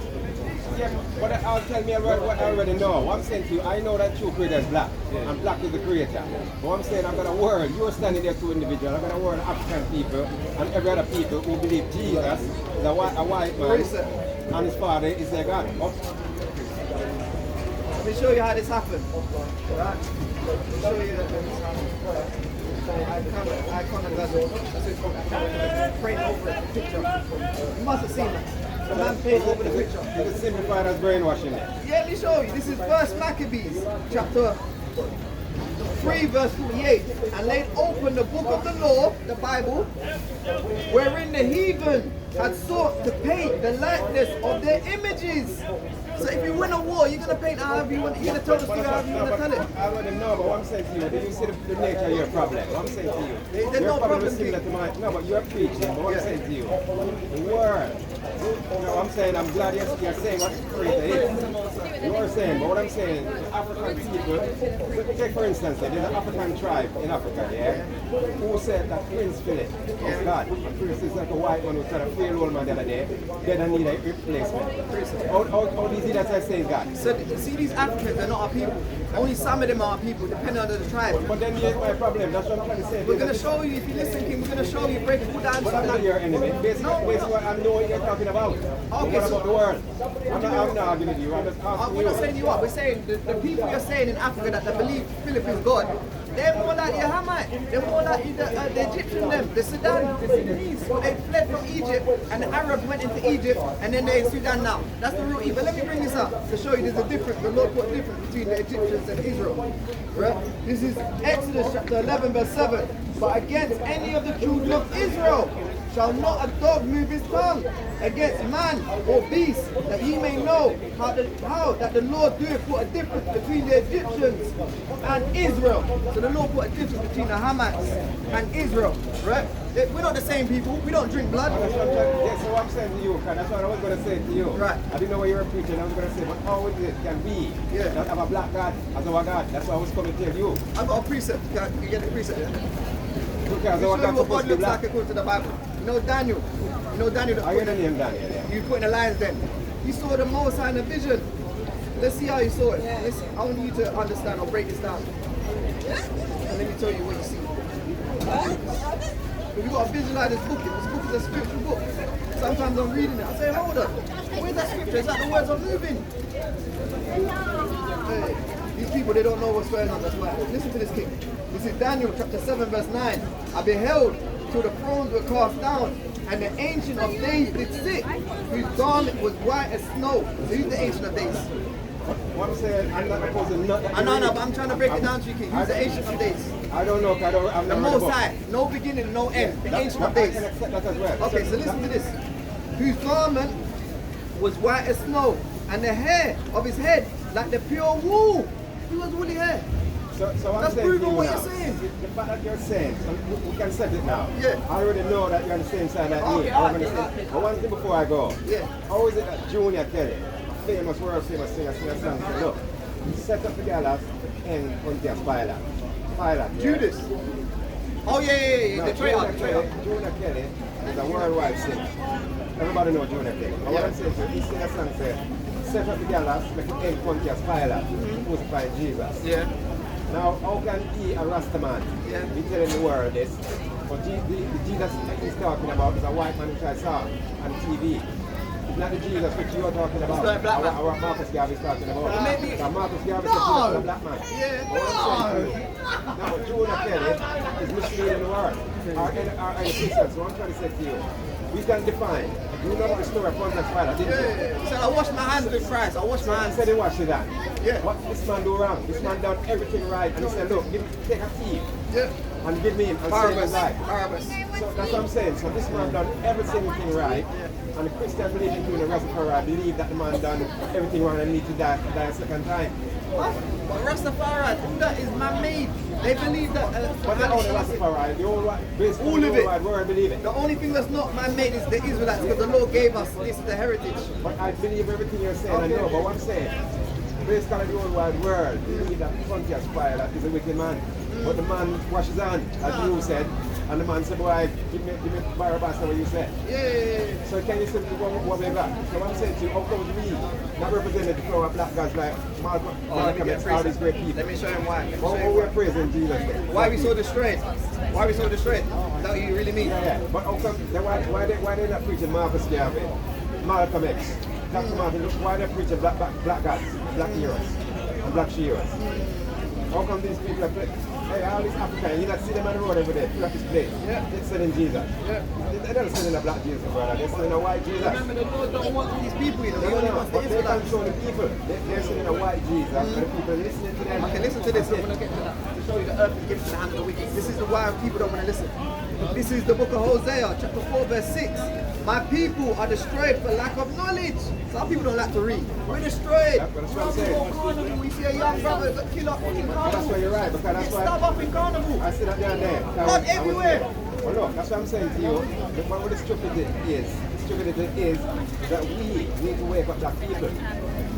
Yeah, but I'll tell me what I already know. What I'm saying to you, I know that true creator is black, and black is the creator. But what I'm saying, I've got a word, you're standing there two individuals, I've got a word of African people, and every other people who believe Jesus is a white man, and his father is their God. Let me show you how this happened. Right? Let me show you that this happened. Iconography. That's what it's called. Praying over it, the picture. You must have seen that. The man painted over the picture. It's simplified as brainwashing it. Yeah, let me show you. This is First Maccabees, chapter 3, verse 48. And laid open the book of the law, the Bible, wherein the heathen had sought to paint the likeness of their images. So if you win a war, you're going to paint however you want. You're going to tell the story however you want to tell it. I already know, but what I'm saying to you, did you see the nature of your problem? What I'm saying to you, There's your no problem is similar to mine. No, but you're preaching, but what I'm saying to you, the word. You know, I'm saying, I'm glad you're saying what Creator is. You are saying, but what I'm saying, the African people, take for instance, there's an African tribe in Africa, yeah, who said that Prince Philip is God. Prince is like a white man who tried to free a old man the other day, they don't need a replacement. How easy that I say is God? So see, these Africans, they're not our people. Only some of them are our people, depending on the tribe. But then here's my problem, that's what I'm trying to say. We're going to show you, if you listen, King, we're going to show you, break it all down. But I'm not your enemy. Basically, I know what you're talking about. Okay, What about the world? I'm not arguing with you, I'm just asking We're you. not saying you are, we're saying the people you're saying in Africa that they believe Philip is God, they're more like the Hamite, they're more like the Egyptian them, the Sudan, the Sudanese. So they fled from Egypt and the Arabs went into Egypt and then they're in Sudan now. That's the root evil. Let me bring this up to show you there's a difference, the Lord put a difference between the Egyptians and Israel. Right? This is Exodus chapter 11 verse 7. But against any of the children of Israel shall not a dog move his tongue against man or beast, that ye may know how that the Lord doeth put a difference between the Egyptians and Israel. So the Lord put a difference between the Hamites and Israel, right? We're not the same people. We don't drink blood. That's what I'm saying to you, because that's what I was going to say to you. Right. I didn't know what you were preaching. I was going to say, but how it can be that have a black God as our God. That's what I was coming to tell you. I've got a precept. You get the precept, yeah? Because I'll our show you God's what supposed God to be looks black. like according to the Bible. You know Daniel? You know Daniel? Are you the name Daniel? Yeah. You put in the lines then. He saw the Most High in a vision. Let's see how you saw it. I want you to understand or break this down. And let me tell you what you see. We've got to visualize this book. This book is a scripture book. Sometimes I'm reading it. I say, hold on. Where's that scripture? Is that the words I'm moving? Hey, these people, they don't know what's going on. That's why. Listen to this, King. This is Daniel chapter 7 verse 9. I beheld till the thrones were cast down, and the Ancient of Days did sit, whose garment was white as snow. So who's the Ancient of Days? What I'm saying, I'm not opposed to nothing. I know, but I'm trying to break it down to you, King. Who's the Ancient of Days? I don't know, because I've The never read the Most book. High. No beginning, no end. The Ancient of I Days. can accept that as well. Okay, so listen to this. Whose garment was white as snow, and the hair of his head like the pure wool. Who has woolly hair? So I'm That's saying to proving you what now, you're saying. the fact that you're saying, we can set it now. Yeah. I already know that you're on the same side as Okay, me. alright, But one thing before I go. Yeah. How is it that Junior Kelly, famous, world famous singer, song, said, look, set up the galas and Pontius Pilate. Pilate. Yeah? Judas. Oh yeah. No, The traitor. Junior Kelly is a worldwide singer. Everybody knows Junior Kelly. But what I'm saying to you, he sing a song said, set up the galas, make it end Pontius Pilate, crucify Jesus. Yeah. Now, how can he, a Rastaman, be telling the world this? But the Jesus he's talking about is a white man which I saw on TV. It's not the Jesus which you're talking about. It's not a black man. Our Marcus Garvey is talking about. Maybe- So Marcus Garvey is a black man. Yeah. But what I'm saying to you, now, Jonah Kelly is misleading the world. Our Christians, so I'm trying to say to you, we can define. You know the story of Pontius Pilate, didn't you? Yeah. So I washed my hands with Christ. I washed my He hands. said he washed it down. Yeah. What this man do wrong? This man done everything right. And he said, look, take a thief Yeah. and give me him and save his life. Barabbas. So that's what I'm saying. So this man done every single thing right. And the Christian believe in the Rastafari believe that the man done everything wrong and need to die a second time. What? But Rastafari, all that is man-made. They believe that. But not only Rastafari, the whole basically All of the whole it. wide world believe it. The only thing that's not man-made is the Israelites, because the Lord gave us this is the heritage. But I believe everything you're saying, I know, but what I'm saying, basically the whole wide world believe that Pontius Pilate is a wicked man. But the man washes hand, as you said, and the man said, boy, give me Barabbas, what you said. Yeah. So can you say what we got? So what I'm saying to you, how come we not represented the power of black guys like Malcolm X, all these great people? Let me show him why. What we're praising Jesus then? Why we so destroyed? Why we so destroyed? Is that what you really mean? Yeah. But how come, then why they not preaching Marcus Garvey, Malcolm X, Dr. Martin, why they preaching black guys, black heroes, and black heroes? How come these people are playing? Hey, all these Africans, you not see them on the road every day, fill up this place. Yeah. They're selling Jesus. Yeah. They're not selling a black Jesus, brother. They're selling a white Jesus. Remember, the Lord don't want these people, you know. He No, only no, wants the but they Israelites. control the people. They're selling a white Jesus, and the people listening to them. Okay, listen to this. I'm going to get to that. To show you the earth is given to the hand of the wicked. This is the why people don't want to listen. This is the book of Hosea, chapter 4, verse 6. My people are destroyed for lack of knowledge. Some people don't like to read. We're destroyed. That's what I'm saying. We see a young brother got killed up in carnival. That's why you're right, because that's Get why stabbed up in carnival. I see that down there. Blood everywhere. Well, look, that's what I'm saying to you. The one with the stupidity is that we need to wake up that people.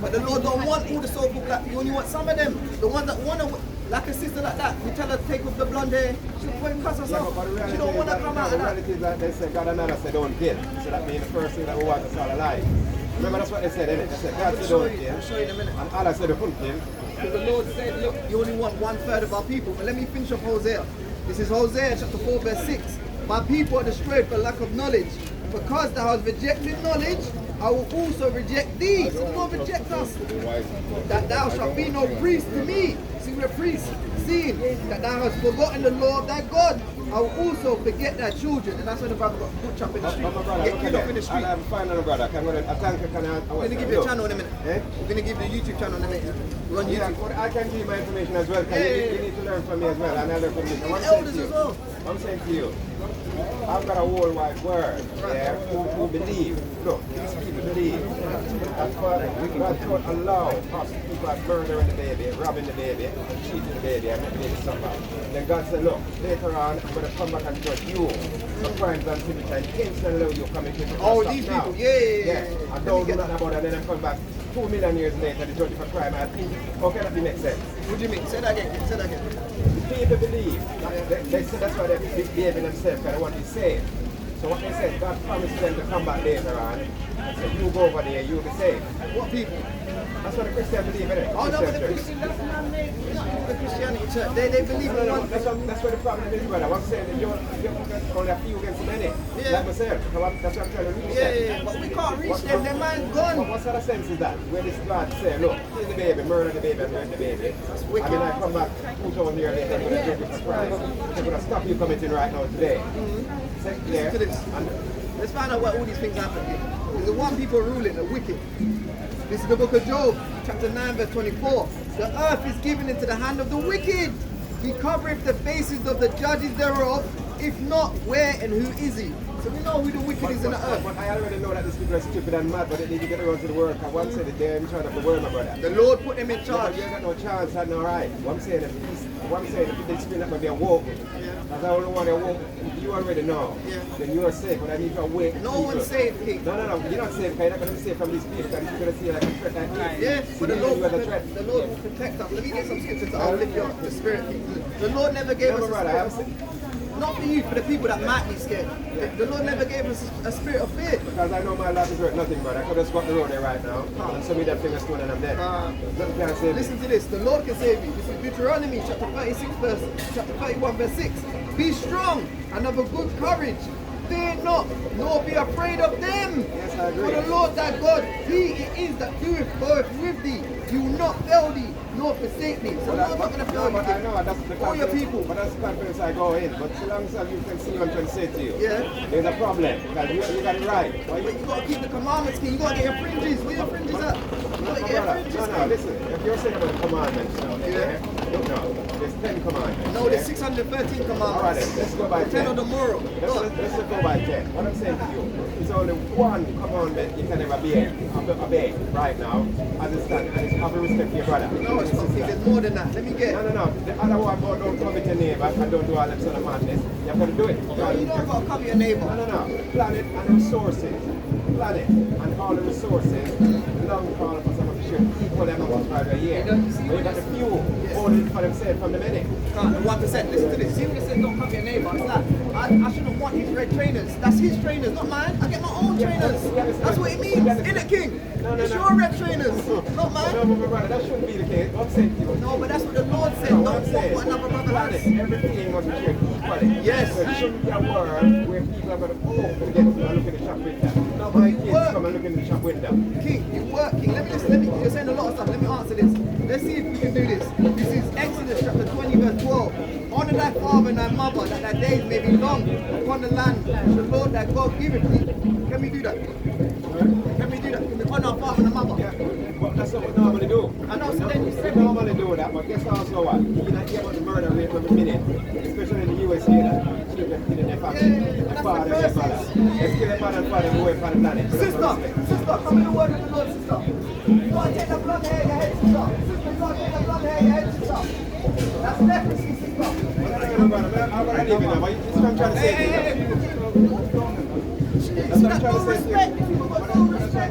But the Lord don't want all the so-called black people. You only want some of them. The ones that want to, like a sister like that, we tell her to take off the blonde hair. She'll go and cuss herself. She don't want to come out of The that. reality is that they say God and Allah say don't kill. So that means the first thing that we want is all alive. Remember that's what they said, innit? They said God said don't kill. I'll show you in a minute. And Allah said they couldn't kill. Because the Lord said, look, you only want 1/3 of our people. But let me finish off Hosea. This is Hosea chapter 4, verse 6. My people are destroyed for lack of knowledge. Because thou hast rejected knowledge, I will also reject thee. So do not reject us. That thou shalt be no priest to me. See, we're priests. Seeing that thou hast forgotten the law of thy God, I will also forget thy children. And that's when the brother got butch up in the street. My brother, Get look killed at up in the that. street. I'm fine on the brother. I'm going to We're going to give you a channel in a minute. Eh? We're going to give you a YouTube channel in a minute. We're on Yeah, YouTube. but I can give you my information as well. Because you need to learn from me as well. And I learn from you. So I'm saying Elders to you, as well. I'm saying to you, I've got a worldwide word there who believe. Look, these people believe. That's why God could allow us people are murdering the baby, robbing the baby, cheating the baby, and making the baby suffer. Then God said, look, later on, I'm going to come back and judge you for crimes and sins and instantly you come into the Oh, these people, yeah. I don't do nothing about it, and then I come back 2 million years later, the judge for crime. I think, how can that make sense? What do you mean? Say that again. Say that again. People believe. They say that's why they're behaving themselves, because they want to be saved. So what they said, God promised them to come back later on. So you go over there, you'll be saved. What people? That's what the Christians believe, isn't it? Oh no, but the Christian church. Christian, that's man-made. The Christianity church, they believe in one. That's what the problem is, brother. I'm saying that you're only a few against many. Yeah. Like myself. That's what I'm trying to reach. Yeah, but we can't reach them. Their mind's gone. What sort of sense is that? Where this God say, look, kill the baby, murder the baby, and murder the baby. wicked. And then I come back 2,000 years later, they're going to judge you for crime. They're going to stop you committing right now today. Listen to this. Let's find out why all these things happen. There's the one people ruling, the wicked. This is the book of Job, chapter 9, verse 24. The earth is given into the hand of the wicked. He covereth the faces of the judges thereof. If not, where and who is he? So we know who the wicked is in the earth. But I already know that these people are stupid and mad, but they need to get around to the work. And one said that they're in charge of the world, my brother. The Lord put them in charge. You got no chance, had no right. What I'm saying if the spirit might be awoke, as I only want to awoke, you already know. Then you are safe, but I need to awake. No one's safe, King. No, you're not safe, because you're not going to be safe from these people, because you're going to see like a threat like this. Yes, but the Lord will protect us. Let me get some scriptures to uplift your the spirit. The Lord never gave us a spirit. Not for you, for the people that might be scared. The Lord never gave us a spirit of fear. Because I know my life is worth nothing, brother. I could just walk the road there right now and show me that finger stone and I'm dead. Nothing can save me. Listen to this. The Lord can save you. This is Deuteronomy chapter 36, chapter 31, verse 6. Be strong and of a good courage. Fear not, nor be afraid of them. Yes, I agree. For the Lord thy God, he it is that doeth both with thee. He will not fail thee, nor forsake thee. So the Lord's not going to fail you. I know, that's the All your confidence, people. but that's the confidence I go in. But so long as you can see what I'm trying to say to you, Yeah. there's a problem. Because you got it right. But you got to keep the commandments, King. You got to get your fringes. Where your fringes at? You got to get your fringes, No, King. listen. If you're saying about the commandments, no, there's 10 commandments. No, there's 613 commandments. All right, then, let's go by 10. 10 of the moral. Let's go by 10. What I'm saying to you is only one commandment you can ever obey right now, as it stands, and it's have respect for your brother. No, it's not. There's more than that. Let me get. No. The other one about don't covet your neighbor and don't do all that sort of madness. You have got to do it. No, you don't got to cover your neighbor. No. Planet and resources. Planet and all the resources belong to all of us and we should equal them amongst right a year. But you got the few holding for themselves from the many. The 1%. Listen to this. See when it says don't cover your neighbor. It's that. I shouldn't want his red trainers. That's his trainers, not mine. I get my own trainers. That's what it means. Innit, King? It's your red trainers, not mine. No, my brother, that shouldn't be the case. I'm saying to you. No, but that's what the Lord said. No, Don't I'm want saying, what another brother planet, has. everything must be shared equally. Yes. So it shouldn't be a world where people are going to go to get and look in the shop window. No, but My you kids work. come and look in the shop window. King, you work, King. Let me, you're saying a lot of stuff. Let me answer this. Let's see if we can do this. This is Exodus long upon the land, the Lord that God giveth thee. Can we do that? Can we do that? Can we honor our father and mother? Yeah, but that's what we normally do. I know, so then you said we normally do that, but guess also what? You not hear about the murder rate every minute, especially in the US here. Children killing their family, their father, their mother. Let's kill their father and father away from the planet. Sister, come in the word of the Lord, sister. You want to take the blonde hair, your head, sister. Sister, you want to take the blonde hair, your head, sister. That's leprosy, sister. I'm going to leave it now, but it's what I'm trying to say. That's what I'm trying to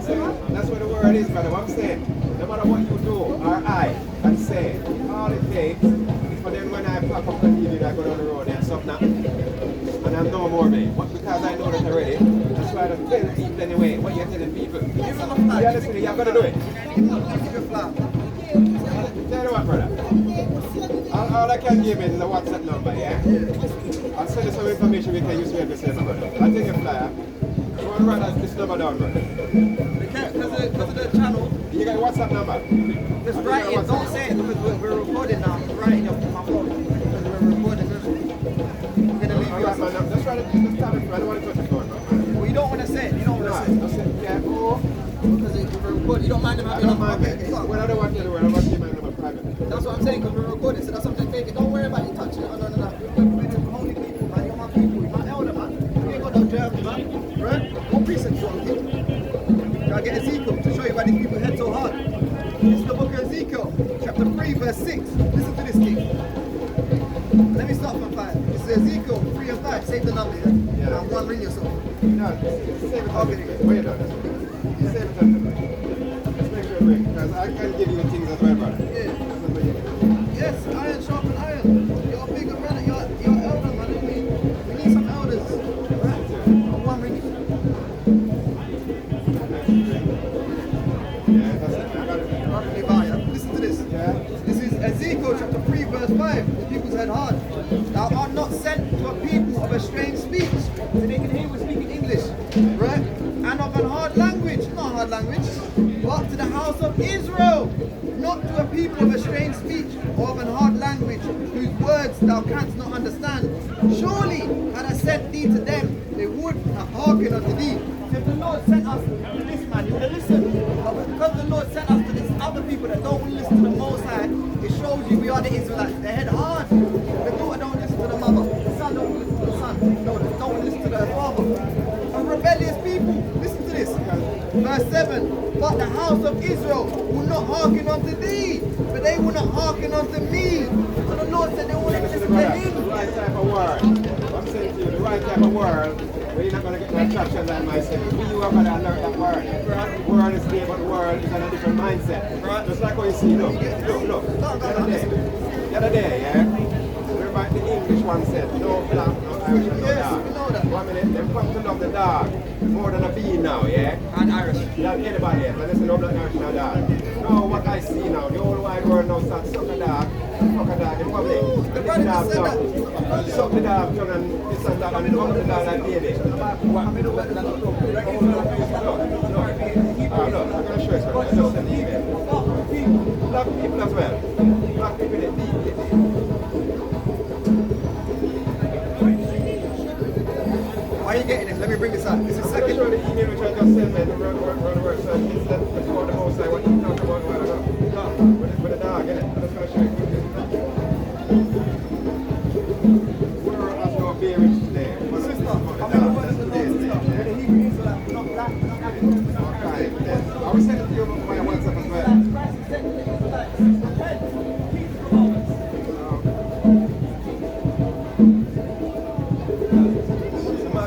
say. That's what the word is, brother. What I'm saying, no matter what you do or I can say, all it takes is for them when I pack up and leave it, I go down the road and something happens. And I'm no more, mate. But because I know that already, that's why I don't tell people anyway. What you're telling people. Yeah, listen, you're going to do it. Tell you what, brother. All I can give is a WhatsApp number, yeah? I'll send you some information we can use to help yourself, brother. I'll take a flyer. You want to write this number down, brother? Because of the channel, you got a WhatsApp number? just write it, don't say it because we're recording now. Write it on my phone. Because we're recording. I'm going to leave you. Just write it, just tell me, I don't want to touch the phone, bro. Well, you don't want to say it. You don't want to say it. Yeah, because we're recording. You don't mind them I having don't mind okay, it. When I don't want to do it, I want to keep my number private. That's what I'm saying, because we're recording, so that's something to take it. Don't worry about it touching it. No. We're the holy people, man. You're my people. You're my elder, man. You ain't got no germs, man. Right? What precept you want to give? Can I get Ezekiel to show you why these people head so hard? This is the book of Ezekiel, chapter 3, verse 6. Listen to this, king. Let me start from 5. This is Ezekiel 3 and 5. Save the number, yeah? And one, ring yourself. No, save it on the way. Save it on the way. Let's make sure it rings, because I can give you things as well, brother. Yeah. Yes, iron sharpen iron. You're a bigger brother. You're elder, man. We need some elders. Right? One ring. Yeah, that's it. I got it. Listen to this. Yeah. This is Ezekiel chapter 3, verse 5. The people's head hard. Thou art not sent to a people of a strange speech. So they can hear we're speaking English. Right? And of an hard language. Not hard language. But to the house of Israel. Not to a people of a strange speech or of an hard language, whose words thou canst not understand. Surely, had I sent thee to them, they would have hearkened unto thee. So if the Lord sent us to this man, you would have listened. But because the Lord sent us to these other people that don't want to listen to the Most High, it shows you we are the Israelites. They head hard. The daughter don't listen to the mother. The son don't listen to the son. No, they don't listen to the father. A rebellious people. Listen to this. Verse 7. But the house of Israel will not hearken unto thee, but they will not hearken unto me. So the Lord said they will not listen to him. The right type of word. I'm saying to you, the right type of word, where you're not going to get no attraction like myself. You are going to learn that word. The word is there, but the word is on a different mindset. Right. Just like what you see, look. The other day, yeah? Everybody, the English one said, no black, no Irish, no dog. We know that. 1 minute, they come to love the dog more than a bee now, yeah? And Irish. Than anybody else. And they say, no black, Irish, no dog. No, what I see now, the whole wide world now starts suck a dog in public. The brother just said that. Suck the dog, turn and this and that, and come to the dog and daily. Look, I'm going to show you something. Just send the email. Black people as well. Black people, they deep. Why are you getting this? Let me bring this up. This is second. Show the email which I just sent, man. The word. So it's that before the most I what you talk about a while ago. With the dog, innit? I'm just going to show you quickly. Word has no bearings today. Sister, I'm in the word of the Lord, sister. With the Hebrew Israelite, we're not black, we're not African. Okay. I will send it to you via WhatsApp as well. Christ is sent to the Israelites. Repent. Keep the commandments.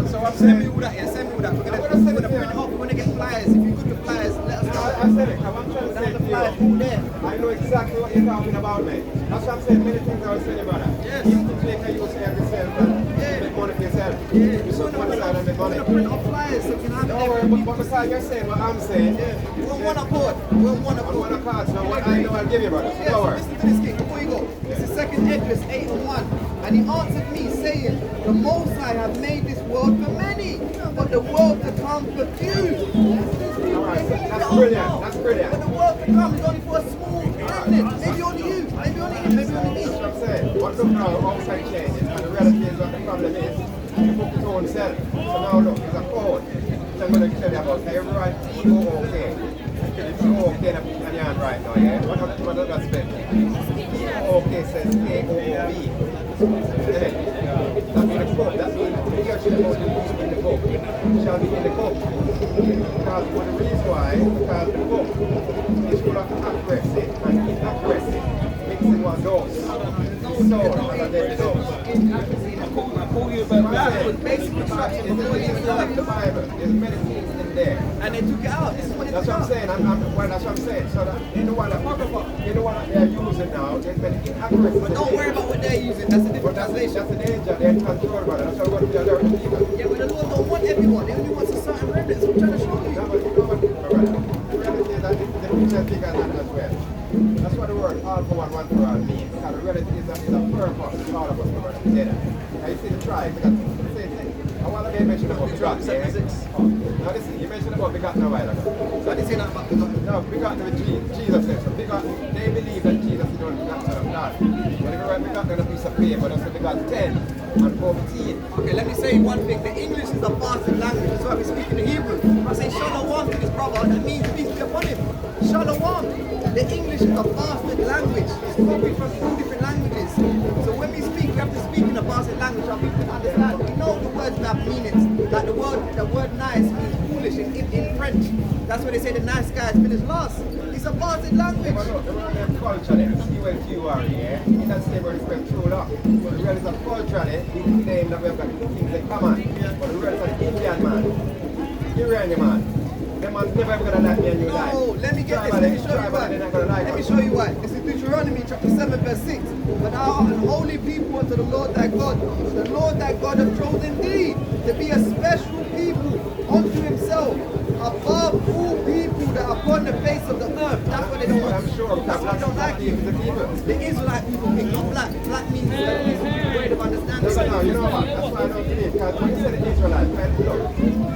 So I'm Send me saying, all that, yeah. Send me all that. We're gonna print it off. We're gonna get flyers. If you've got the flyers, let us know. I said it. I'm trying to say The to flyers you. all there. I know exactly what you're talking about, mate. That's what I'm saying. Many things I was saying, brother. Yes. You can make a use of yourself and make money for yourself. Yeah. You put money aside and make We're money. gonna print off flyers so we can have Don't worry, but besides you're saying what I'm saying, We're on one accord. We're on one on accord. one of cards, so what I know I'll give you, brother. So Yes, don't worry. listen to this, king, before you go. This is 2 Esdras 8 and 1. And he answered me, saying, the Most High hath made this world for many, but the world to come for few. Alright, that's brilliant. That's brilliant. But the world to come is only for a small remnant. Maybe only you, maybe only him, maybe only me. That's what I'm saying. But look now, outside changes, and the reality is what the problem is, own self. So now look, it's a code. So I'm going to tell you about. So everyone T-O-O-K. T-O-O-K on your hand right now, yeah? What does that spell? T-O-O-K says K-O-O-B. That means the cup. That means he or she that goes in the cup shall be in the cup. Because for the reason why, because the cup is full of accuracy and inaccuracy. Mixing one dose. So, and then the dose. Basic instruction is in the Bible. There's many things in there. And they took it out. This is what That's what I'm saying. Well, that's what I'm saying. So that in the one that they're using now, there's many inaccuracies. But don't worry about what they're using. That's a different translation. That's the danger. They're controlled about it. That's what we're going to tell the people. Yeah, but the Lord don't want everyone. He only wants a certain remnant. So I'm trying to show you. No, but you know what? The reality is that the preacher figure that as well. That's what the word all for one for all means. Because the reality is that it's a purpose for all of us to work together. Now you see the tribe, because it's the same thing. I want to mention about begotten. Now listen, you mentioned about begotten a while ago. So I didn't say nothing about begotten. No, begotten with Jesus says. So begotten, they believe that Jesus is the only begotten Son of God. When you write begotten on a piece of paper, that's the begotten 10 and 14. Okay, let me say one thing. The English is a bastard language. That's why we speak in the Hebrew. I say shalom to this brother. That means peace be upon him. Shalom. The English is a bastard language. It's copied from 2 different languages. So when we speak, we have to speak in a bastard language so people can understand. We know the words have meanings. Like the word nice means foolish in French. That's why they say the nice guy has finished last. It's a bastard language. But look, the culture there, C-U-L-T-U-R-E, yeah? It doesn't say where it's spelled true love. But the real is a culture there, the name that we have got things that come on. But the real is an Indian man, Iranian man. The man's never gonna let me and you die. No, let me get this. Let me show you why. Let me show you why. This is Deuteronomy chapter 7 verse 6. But thou art an holy people unto the Lord thy God. The Lord thy God hath chosen thee to be a special people unto himself, above all people that are upon the face of the earth. That's what they don't want. I'm sure. That's why they don't like you. The Israelite people think not black. Black means way of understanding. No, you know what? That's why I don't believe. Because when you say the Israelites, man, look,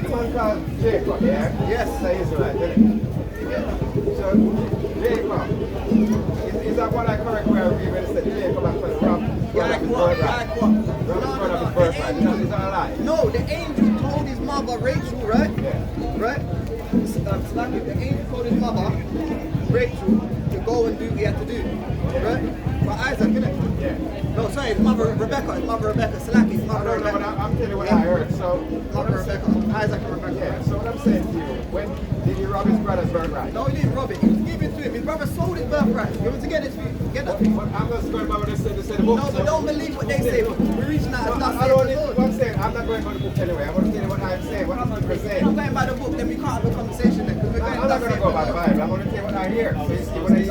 the man called Jacob, yeah? Yes, the Israelite, isn't it? Yeah. So, Jacob, is that what I correct where I read when it said Jacob actually robbed his birthright? Is that a lie? No, the angel told his mother, Rachel, right? Yeah. Right? The angel told his mother, Rachel, to go and do what he had to do. Right? For Isaac, innit? Yeah. No, sorry, his mother Rebecca, Salaki, his mother I don't know, Rebecca. but I'm telling you what I heard. So, Mother Rebecca, Isaac and Rebecca. yeah, so what I'm saying to you, when did he rob his brother's birthright? No, he didn't rob it. He was giving to him. His brother sold his birthright. You want to get it for you? Get that for you. But I'm just going by what they said in the book. No, but don't believe what they say. We're reaching out. No, I don't need what I'm saying. I'm not going by the book anyway. I'm going to tell you what I'm saying, what I'm If saying. you're not going by the book, then we can't have a conversation then. Because we're going I'm not going to go by the Bible. I'm going to tell you what I hear. So you see what I